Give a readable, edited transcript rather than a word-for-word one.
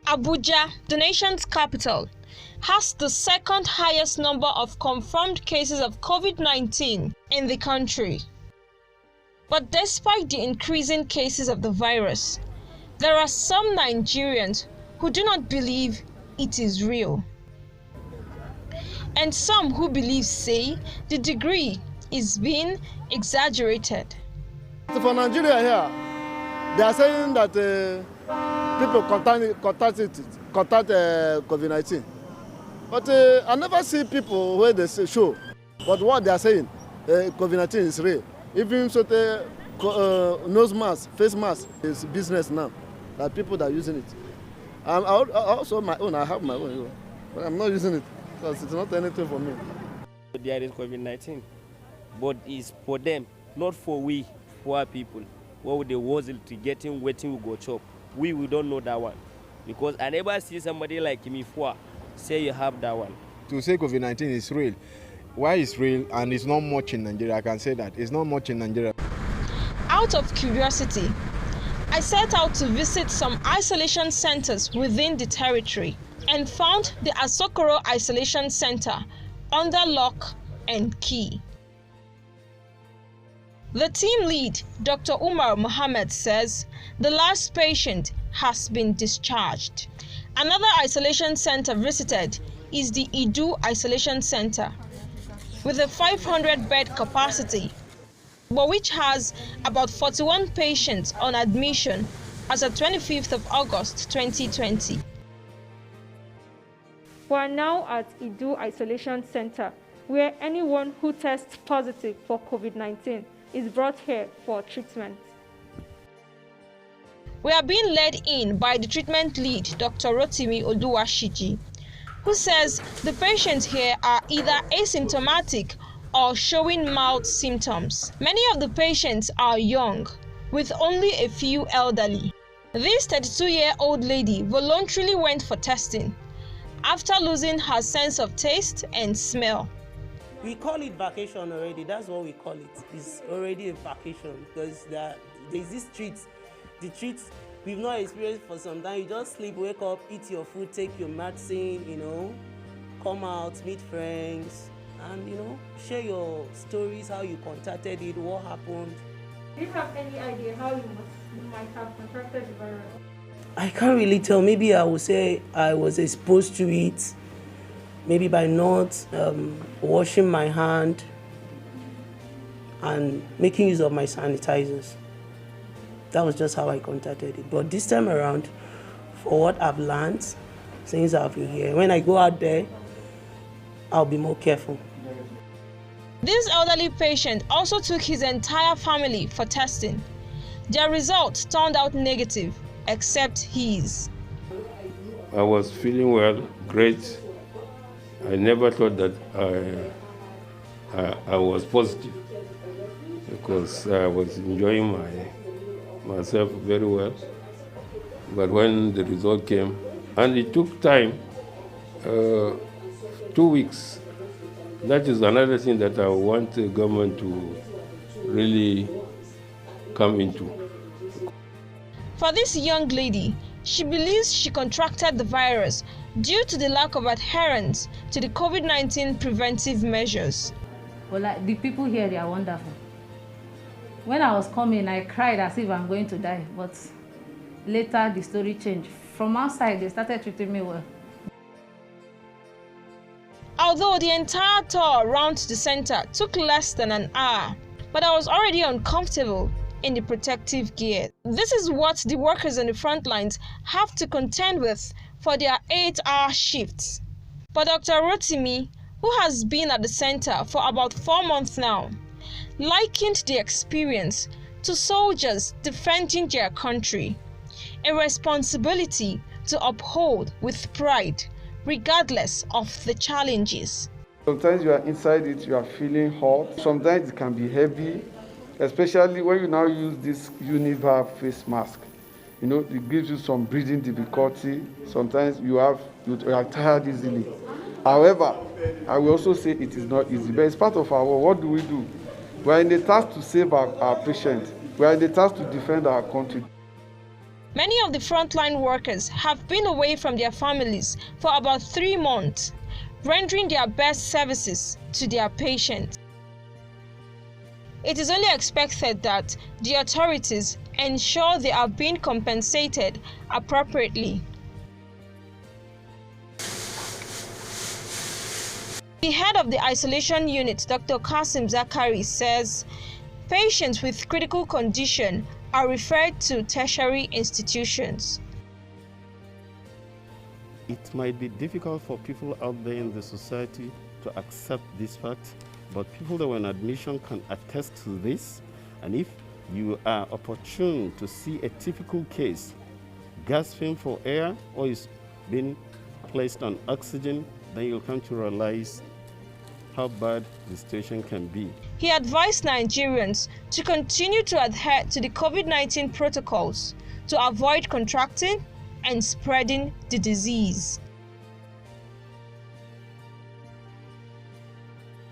Abuja, the nation's capital, has the second highest number of confirmed cases of COVID-19 in the country. But despite the increasing cases of the virus, there are some Nigerians who do not believe it is real. And some who believe say the degree is being exaggerated. For Nigeria here, they are saying that people contact COVID-19. But I never see people where they say show. But what they are saying, COVID-19 is real. Even so, the nose mask, face mask is business now. That people that are using it. I also my own. I have my own, but I'm not using it because it's not anything for me. There is COVID-19, but it's for them, not for we poor people. What would they was to getting waiting we go chop? We don't know that one because I never see somebody like me for say you have that one. To say COVID-19 is real, why it's real and it's not much in Nigeria? I can say that it's not much in Nigeria. Out of curiosity, I set out to visit some isolation centers within the territory and found the Asokoro Isolation Center under lock and key. The team lead, Dr. Umar Mohammed, says the last patient has been discharged. Another isolation center visited is the Idu Isolation Center with a 500-bed capacity, but which has about 41 patients on admission as of 25th of August 2020. We are now at Idu Isolation Center, where anyone who tests positive for COVID-19 is brought here for treatment. We are being led in by the treatment lead, Dr. Rotimi Oluwashiji, who says the patients here are either asymptomatic or showing mild symptoms. Many of the patients are young, with only a few elderly. This 32-year-old lady voluntarily went for testing after losing her sense of taste and smell. We call it vacation already. That's what we call it. It's already a vacation because there's this treat. The treats we've not experienced for some time. You just sleep, wake up, eat your food, take your medicine, come out, meet friends, and share your stories, how you contacted it, what happened. Do you have any idea how you might have contracted the virus? I can't really tell. Maybe I would say I was exposed to it. Maybe by not washing my hand and making use of my sanitizers. That was just how I contacted it. But this time around, for what I've learned since I've been here, when I go out there, I'll be more careful. This elderly patient also took his entire family for testing. Their results turned out negative, except his. I was feeling well, great. I never thought that I was positive because I was enjoying myself very well. But when the result came, and it took time, 2 weeks, that is another thing that I want the government to really come into. For this young lady, she believes she contracted the virus due to the lack of adherence to the COVID-19 preventive measures. Well, the people here, they are wonderful. When I was coming, I cried as if I'm going to die, but later the story changed. From outside, they started treating me well. Although the entire tour around the center took less than an hour, but I was already uncomfortable in the protective gear. This is what the workers on the front lines have to contend with for their 8-hour shifts. But Dr. Rotimi, who has been at the center for about 4 months now, likened the experience to soldiers defending their country, a responsibility to uphold with pride, regardless of the challenges. Sometimes you are inside it, you are feeling hot. Sometimes it can be heavy, especially when you now use this univalve face mask. It gives you some breathing difficulty. Sometimes you are tired easily. However, I will also say it is not easy, but it's part of our work. What do we do? We are in the task to save our patients. We are in the task to defend our country. Many of the frontline workers have been away from their families for about 3 months, rendering their best services to their patients. It is only expected that the authorities ensure they are being compensated appropriately. The head of the isolation unit, Dr. Kasim Zakari, says patients with critical condition are referred to tertiary institutions. It might be difficult for people out there in the society to accept this fact, but people that were in admission can attest to this. And if you are opportune to see a typical case, gasping for air or is being placed on oxygen, then you'll come to realize how bad the situation can be. He advised Nigerians to continue to adhere to the COVID-19 protocols to avoid contracting and spreading the disease.